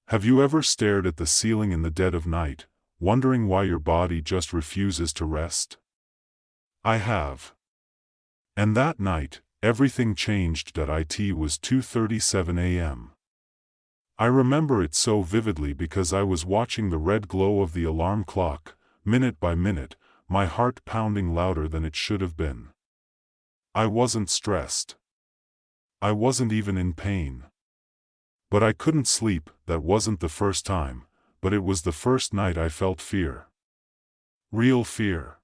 Have you ever stared at the ceiling in the dead of night, wondering why your body just refuses to rest? I have. And that night, everything changed. It was 2:37 a.m. I remember it so vividly because I was watching the red glow of the alarm clock, minute by minute, my heart pounding louder than it should have been. I wasn't stressed. I wasn't even in pain. But I couldn't sleep. That wasn't the first time, but it was the first night I felt fear. Real fear.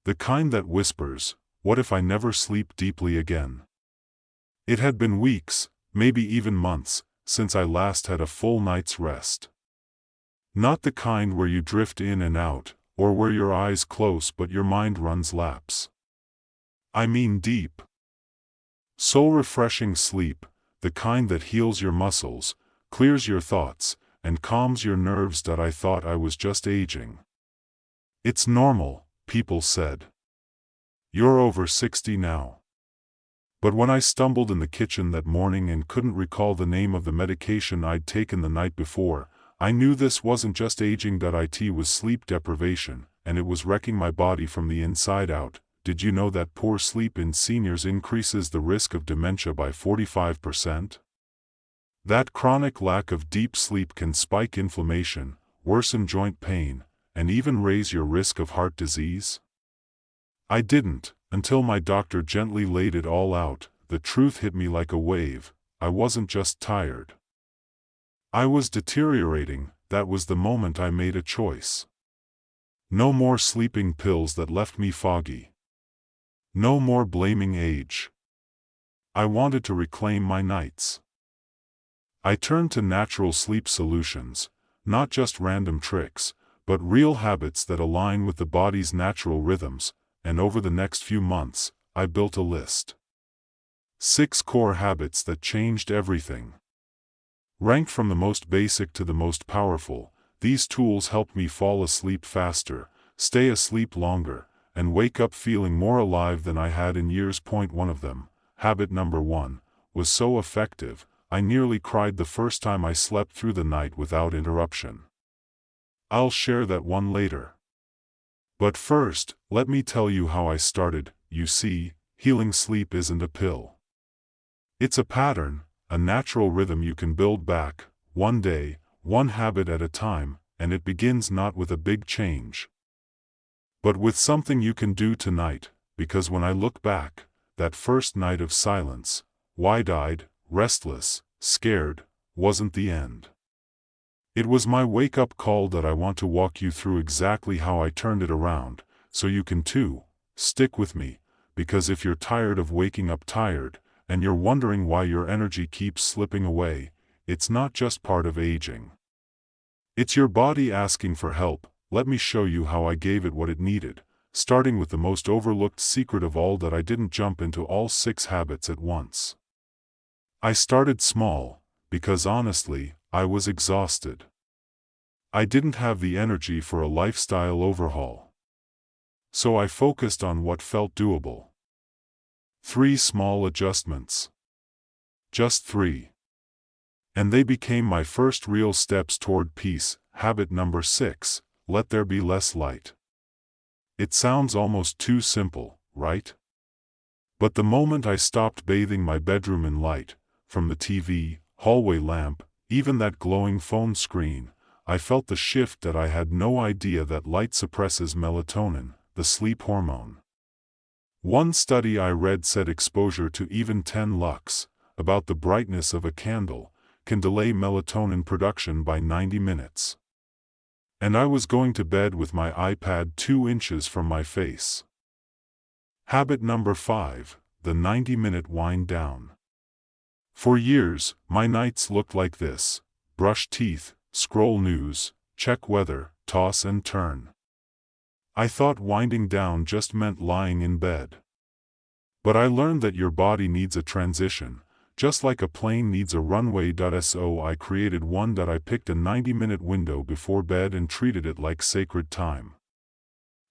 The kind that whispers, "What if I never sleep deeply again?" It had been weeks, maybe even months, since I last had a full night's rest. Not the kind where you drift in and out, or where your eyes close but your mind runs laps. I mean deep, soul-refreshing sleep, the kind that heals your muscles, clears your thoughts, and calms your nerves. I thought I was just aging. It's normal, people said. You're over 60 now. But when I stumbled in the kitchen that morning and couldn't recall the name of the medication I'd taken the night before, I knew this wasn't just aging. It was sleep deprivation, and it was wrecking my body from the inside out. Did you know that poor sleep in seniors increases the risk of dementia by 45%? That chronic lack of deep sleep can spike inflammation, worsen joint pain, and even raise your risk of heart disease? I didn't, until my doctor gently laid it all out. The truth hit me like a wave. I wasn't just tired. I was deteriorating. That was the moment I made a choice. No more sleeping pills that left me foggy. No more blaming age. I wanted to reclaim my nights. I turned to natural sleep solutions, not just random tricks, but real habits that align with the body's natural rhythms, and over the next few months, I built a list. 6 core habits that changed everything. Ranked from the most basic to the most powerful, these tools helped me fall asleep faster, stay asleep longer, and wake up feeling more alive than I had in years. One of them, habit number 1, was so effective, I nearly cried the first time I slept through the night without interruption. I'll share that one later. But first, let me tell you how I started. You see, healing sleep isn't a pill. It's a pattern, a natural rhythm you can build back, one day, one habit at a time, and it begins not with a big change, but with something you can do tonight. Because when I look back, that first night of silence, wide-eyed, restless, scared, wasn't the end. It was my wake-up call. I want to walk you through exactly how I turned it around, so you can too. Stick with me, because if you're tired of waking up tired, and you're wondering why your energy keeps slipping away, it's not just part of aging. It's your body asking for help. Let me show you how I gave it what it needed, starting with the most overlooked secret of all. I didn't jump into all 6 habits at once. I started small, because honestly, I was exhausted. I didn't have the energy for a lifestyle overhaul. So I focused on what felt doable. 3 small adjustments. Just 3. And they became my first real steps toward peace. Habit number 6, let there be less light. It sounds almost too simple, right? But the moment I stopped bathing my bedroom in light, from the TV, hallway lamp, even that glowing phone screen, I felt the shift. I had no idea that light suppresses melatonin, the sleep hormone. One study I read said exposure to even 10 lux, about the brightness of a candle, can delay melatonin production by 90 minutes. And I was going to bed with my iPad 2 inches from my face. Habit number 5, the 90-minute wind down. For years, my nights looked like this: brush teeth, scroll news, check weather, toss and turn. I thought winding down just meant lying in bed. But I learned that your body needs a transition, just like a plane needs a runway. So I created one. I picked a 90-minute window before bed and treated it like sacred time.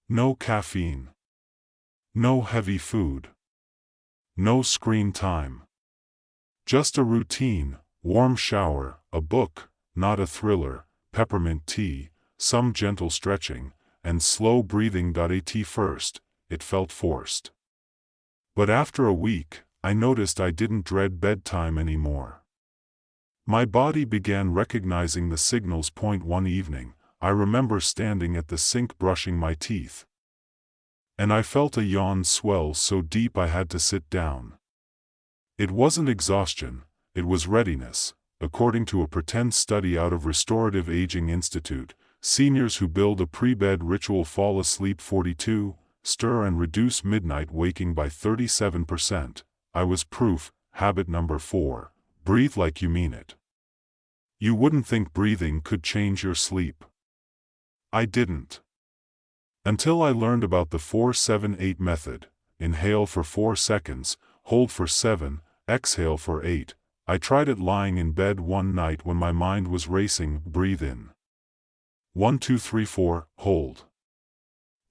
No caffeine. No heavy food. No screen time. Just a routine, warm shower, a book, not a thriller, peppermint tea, some gentle stretching, and slow breathing. At first, it felt forced. But after a week, I noticed I didn't dread bedtime anymore. My body began recognizing the signals. One evening, I remember standing at the sink brushing my teeth. And I felt a yawn swell so deep I had to sit down. It wasn't exhaustion, it was readiness. According to a pretend study out of Restorative Aging Institute, seniors who build a pre-bed ritual fall asleep 42, stir and reduce midnight waking by 37%. I was proof. Habit number 4. Breathe like you mean it. You wouldn't think breathing could change your sleep. I didn't. Until I learned about the 4-7-8 method. Inhale for 4 seconds, hold for 7, exhale for 8. I tried it lying in bed one night when my mind was racing. Breathe in. 1 2 3 4, hold.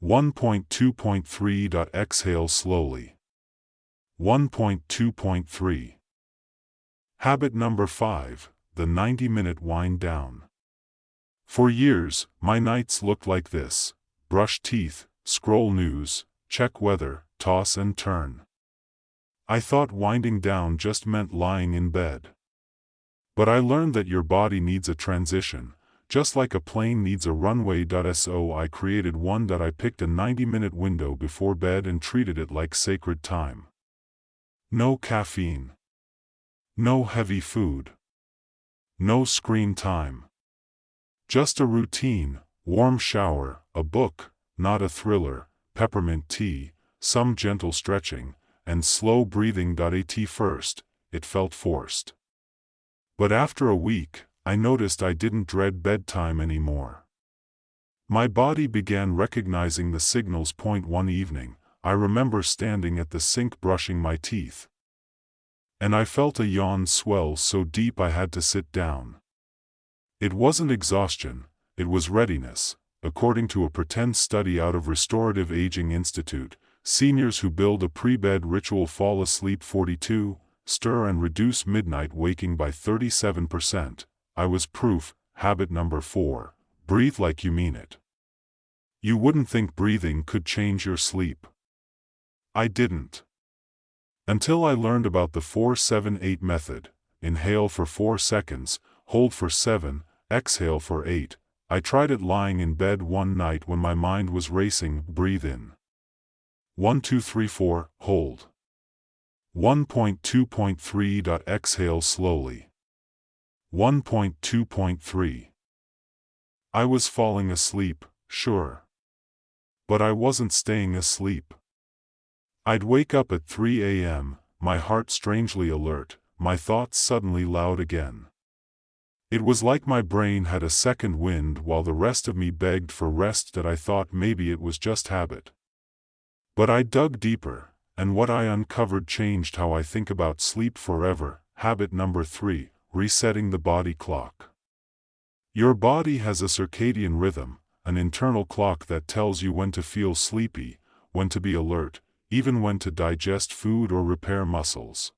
1.2.3. Exhale slowly. 1.2.3. Habit number 5, the 90-minute wind down. For years, my nights looked like this: brush teeth, scroll news, check weather, toss and turn. I thought winding down just meant lying in bed. But I learned that your body needs a transition, just like a plane needs a runway. So I created one. I picked a 90-minute window before bed and treated it like sacred time. No caffeine. No heavy food. No screen time. Just a routine: warm shower, a book, not a thriller, peppermint tea, some gentle stretching, and slow breathing. At first, it felt forced. But after a week, I noticed I didn't dread bedtime anymore. My body began recognizing the signals. One evening, I remember standing at the sink brushing my teeth. And I felt a yawn swell so deep I had to sit down. It wasn't exhaustion, it was readiness. According to a pretend study out of Restorative Aging Institute, seniors who build a pre-bed ritual fall asleep 42, stir and reduce midnight waking by 37%. I was proof. Habit number 4. Breathe like you mean it. You wouldn't think breathing could change your sleep. I didn't. Until I learned about the 4-7-8 method. Inhale for 4 seconds, hold for 7, exhale for 8. I tried it lying in bed one night when my mind was racing. Breathe in. 1 2 3 4, hold. 1.2.3. Exhale slowly. 1.2.3. I was falling asleep, sure. But I wasn't staying asleep. I'd wake up at 3 a.m., my heart strangely alert, my thoughts suddenly loud again. It was like my brain had a second wind while the rest of me begged for rest. I thought maybe it was just habit. But I dug deeper, and what I uncovered changed how I think about sleep forever. Habit number 3, resetting the body clock. Your body has a circadian rhythm, an internal clock that tells you when to feel sleepy, when to be alert, even when to digest food or repair muscles.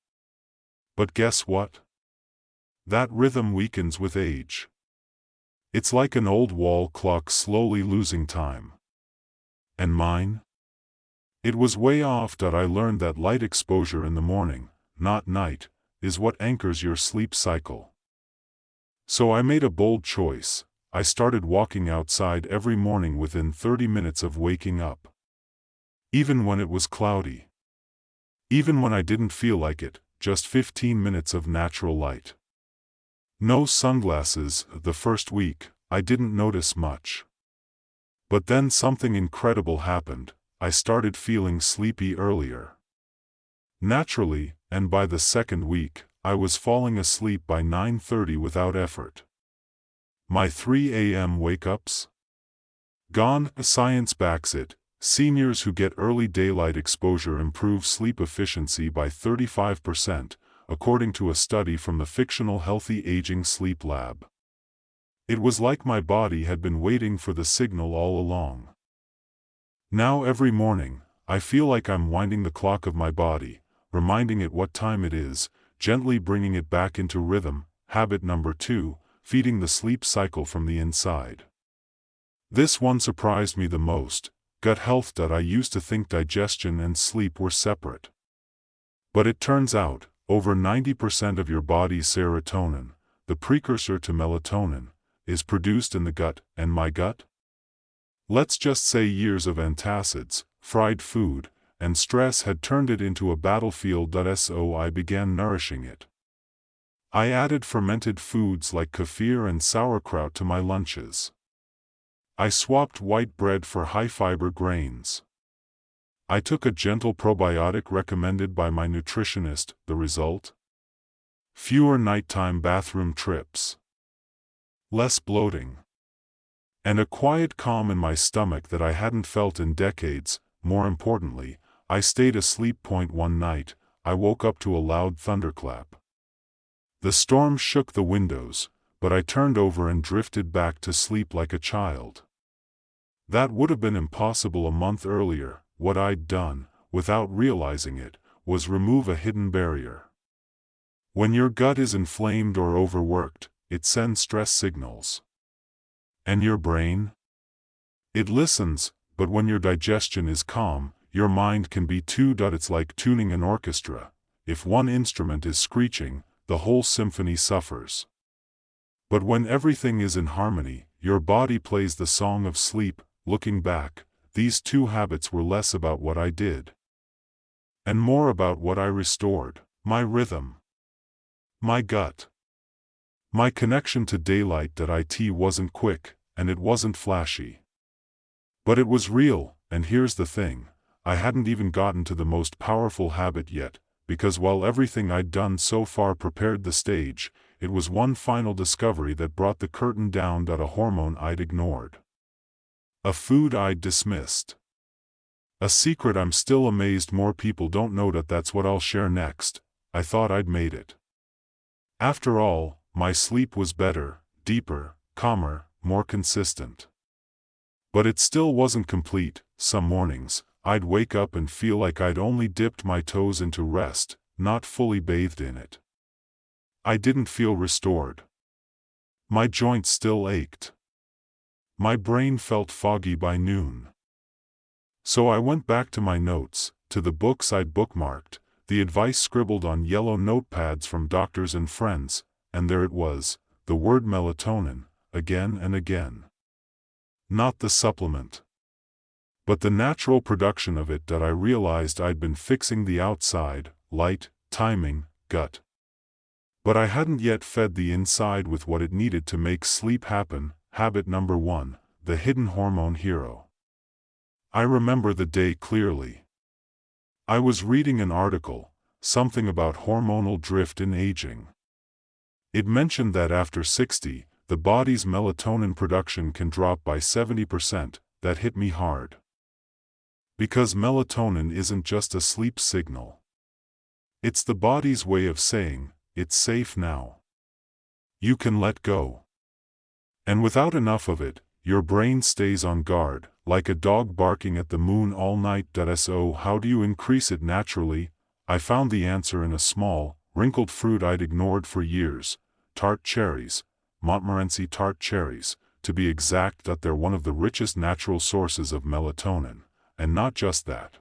But guess what? That rhythm weakens with age. It's like an old wall clock slowly losing time. And mine? It was way off. I learned that light exposure in the morning, not night, is what anchors your sleep cycle. So I made a bold choice. I started walking outside every morning within 30 minutes of waking up. Even when it was cloudy. Even when I didn't feel like it, just 15 minutes of natural light. No sunglasses. The first week, I didn't notice much. But then something incredible happened. I started feeling sleepy earlier. Naturally, and by the second week, I was falling asleep by 9:30 without effort. My 3 a.m. wake-ups? Gone. Science backs it. Seniors who get early daylight exposure improve sleep efficiency by 35%, according to a study from the fictional Healthy Aging Sleep Lab. It was like my body had been waiting for the signal all along. Now every morning, I feel like I'm winding the clock of my body, reminding it what time it is, gently bringing it back into rhythm. Habit number 2, feeding the sleep cycle from the inside. This one surprised me the most: gut health. I used to think digestion and sleep were separate. But it turns out, over 90% of your body's serotonin, the precursor to melatonin, is produced in the gut. And my gut? Let's just say years of antacids, fried food, and stress had turned it into a battlefield. So I began nourishing it. I added fermented foods like kefir and sauerkraut to my lunches. I swapped white bread for high-fiber grains. I took a gentle probiotic recommended by my nutritionist. The result? Fewer nighttime bathroom trips. Less bloating. And a quiet calm in my stomach that I hadn't felt in decades. More importantly, I stayed asleep. One night, I woke up to a loud thunderclap. The storm shook the windows, but I turned over and drifted back to sleep like a child. That would have been impossible a month earlier. What I'd done, without realizing it, was remove a hidden barrier. When your gut is inflamed or overworked, it sends stress signals. And your brain? It listens, but when your digestion is calm, your mind can be too. It's like tuning an orchestra. If one instrument is screeching, the whole symphony suffers. But when everything is in harmony, your body plays the song of sleep. Looking back, these two habits were less about what I did, and more about what I restored: my rhythm, my gut. My connection to daylight. It wasn't quick, and it wasn't flashy. But it was real. And here's the thing: I hadn't even gotten to the most powerful habit yet, because while everything I'd done so far prepared the stage, it was one final discovery that brought the curtain down. A hormone I'd ignored. A food I'd dismissed. A secret I'm still amazed more people don't know. That's what I'll share next. I thought I'd made it. After all, my sleep was better, deeper, calmer, more consistent. But it still wasn't complete. Some mornings, I'd wake up and feel like I'd only dipped my toes into rest, not fully bathed in it. I didn't feel restored. My joints still ached. My brain felt foggy by noon. So I went back to my notes, to the books I'd bookmarked, the advice scribbled on yellow notepads from doctors and friends, and there it was, the word melatonin, again and again. Not the supplement, but the natural production of it. I realized I'd been fixing the outside, light, timing, gut. But I hadn't yet fed the inside with what it needed to make sleep happen. Habit number 1, the hidden hormone hero. I remember the day clearly. I was reading an article, something about hormonal drift in aging. It mentioned that after 60, the body's melatonin production can drop by 70%. That hit me hard. Because melatonin isn't just a sleep signal. It's the body's way of saying, it's safe now. You can let go. And without enough of it, your brain stays on guard, like a dog barking at the moon all night. So how do you increase it naturally? I found the answer in a small, wrinkled fruit I'd ignored for years: tart cherries, Montmorency tart cherries, to be exact. They're one of the richest natural sources of melatonin, and not just that.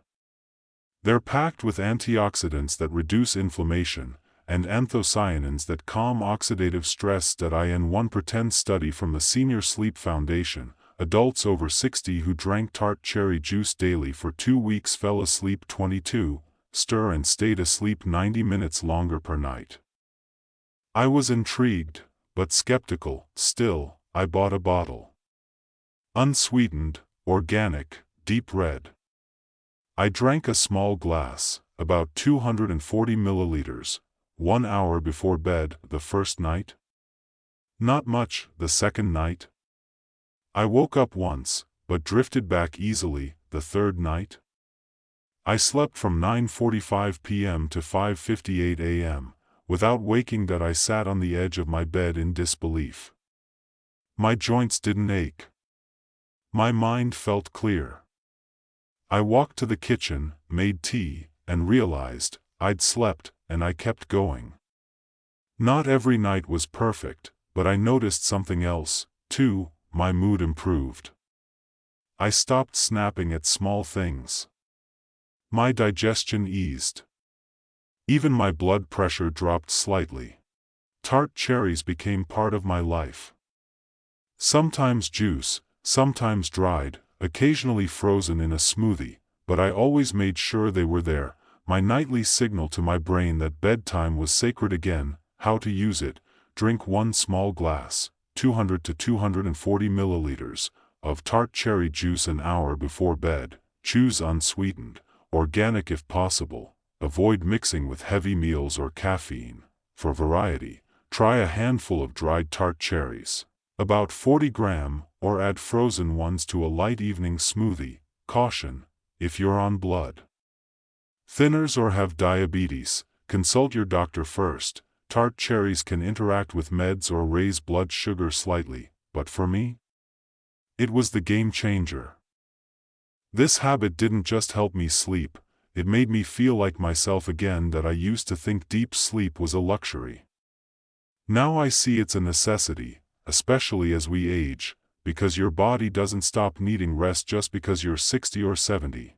They're packed with antioxidants that reduce inflammation, and anthocyanins that calm oxidative stress. In one pretend study from the Senior Sleep Foundation, adults over 60 who drank tart cherry juice daily for 2 weeks fell asleep 22, and stayed asleep 90 minutes longer per night. I was intrigued, but skeptical. Still, I bought a bottle. Unsweetened, organic, deep red. I drank a small glass, about 240 milliliters, 1 hour before bed. The first night? Not much. The second night? I woke up once, but drifted back easily. The third night? I slept from 9:45 p.m. to 5:58 a.m., without waking. I sat on the edge of my bed in disbelief. My joints didn't ache. My mind felt clear. I walked to the kitchen, made tea, and realized I'd slept, and I kept going. Not every night was perfect, But I noticed something else, too. My mood improved. I stopped snapping at small things. My digestion eased. Even my blood pressure dropped slightly. Tart cherries became part of my life. Sometimes juice, sometimes dried, occasionally frozen in a smoothie, but I always made sure they were there, my nightly signal to my brain that bedtime was sacred again. How to use it: drink 1 small glass, 200 to 240 milliliters, of tart cherry juice an hour before bed. Choose unsweetened, organic if possible. Avoid mixing with heavy meals or caffeine. For variety, try a handful of dried tart cherries, about 40 gram, or add frozen ones to a light evening smoothie. Caution: if you're on blood thinners or have diabetes, consult your doctor first. Tart cherries can interact with meds or raise blood sugar slightly, but for me, it was the game changer. This habit didn't just help me sleep, it made me feel like myself again. That I used to think deep sleep was a luxury. Now I see it's a necessity, especially as we age, because your body doesn't stop needing rest just because you're 60 or 70.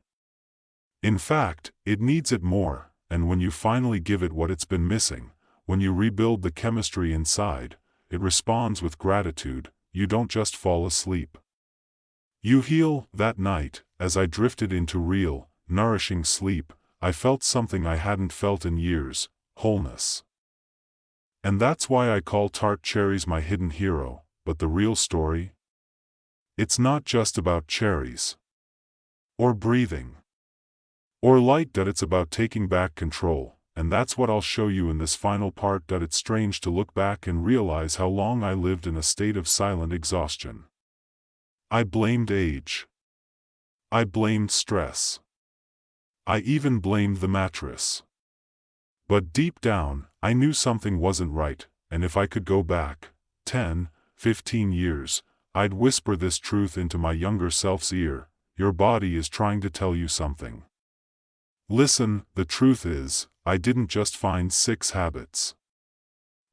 In fact, it needs it more, and when you finally give it what it's been missing, when you rebuild the chemistry inside, it responds with gratitude. You don't just fall asleep. You heal. That night, as I drifted into real, nourishing sleep, I felt something I hadn't felt in years: wholeness. And that's why I call tart cherries my hidden hero. But the real story? It's not just about cherries, or breathing, or light. That it's about taking back control. And that's what I'll show you in this final part. That it's strange to look back and realize how long I lived in a state of silent exhaustion. I blamed age. I blamed stress. I even blamed the mattress. But deep down, I knew something wasn't right, and if I could go back 10, 15 years, I'd whisper this truth into my younger self's ear: your body is trying to tell you something. Listen. The truth is, I didn't just find 6 habits.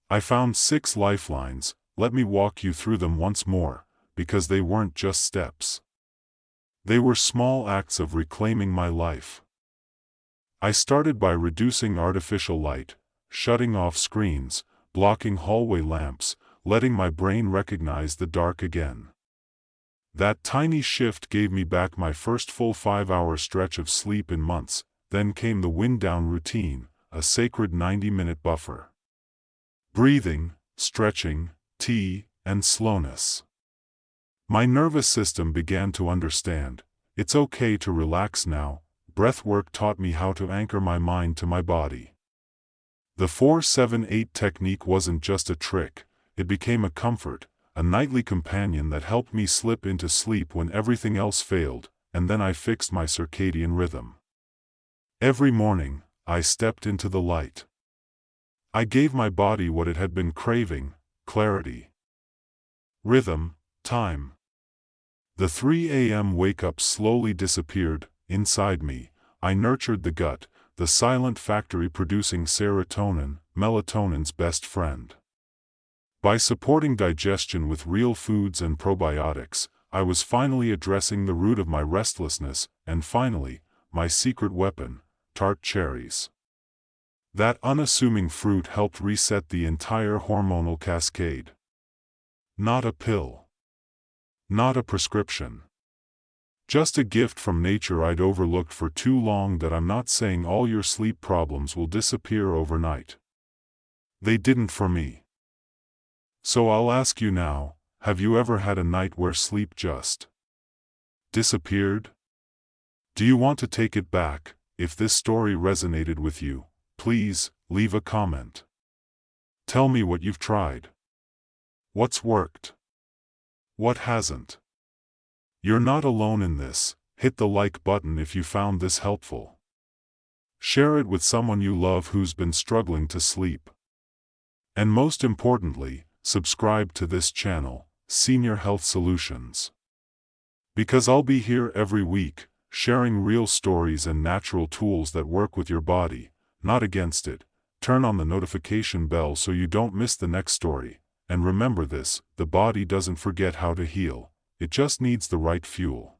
I found 6 lifelines. Let me walk you through them once more, because they weren't just steps. They were small acts of reclaiming my life. I started by reducing artificial light, shutting off screens, blocking hallway lamps, letting my brain recognize the dark again. That tiny shift gave me back my first full 5-hour stretch of sleep in months. Then came the wind-down routine, a sacred 90-minute buffer. Breathing, stretching, tea, and slowness. My nervous system began to understand. It's okay to relax now. Breathwork taught me how to anchor my mind to my body. The 4-7-8 technique wasn't just a trick, it became a comfort, a nightly companion that helped me slip into sleep when everything else failed. And then I fixed my circadian rhythm. Every morning, I stepped into the light. I gave my body what it had been craving: clarity, rhythm, time. The 3 a.m. wake-up slowly disappeared. Inside me, I nurtured the gut, the silent factory producing serotonin, melatonin's best friend. By supporting digestion with real foods and probiotics, I was finally addressing the root of my restlessness, and finally, my secret weapon: tart cherries. That unassuming fruit helped reset the entire hormonal cascade. Not a pill. Not a prescription. Just a gift from nature I'd overlooked for too long. That I'm not saying all your sleep problems will disappear overnight. They didn't for me. So I'll ask you now, have you ever had a night where sleep just disappeared? Do you want to take it back? If this story resonated with you, please, leave a comment. Tell me what you've tried. What's worked? What hasn't? You're not alone in this. Hit the like button if you found this helpful. Share it with someone you love who's been struggling to sleep. And most importantly, subscribe to this channel, Senior Health Solutions. Because I'll be here every week, sharing real stories and natural tools that work with your body, not against it. Turn on the notification bell so you don't miss the next story. And remember this, the body doesn't forget how to heal, it just needs the right fuel.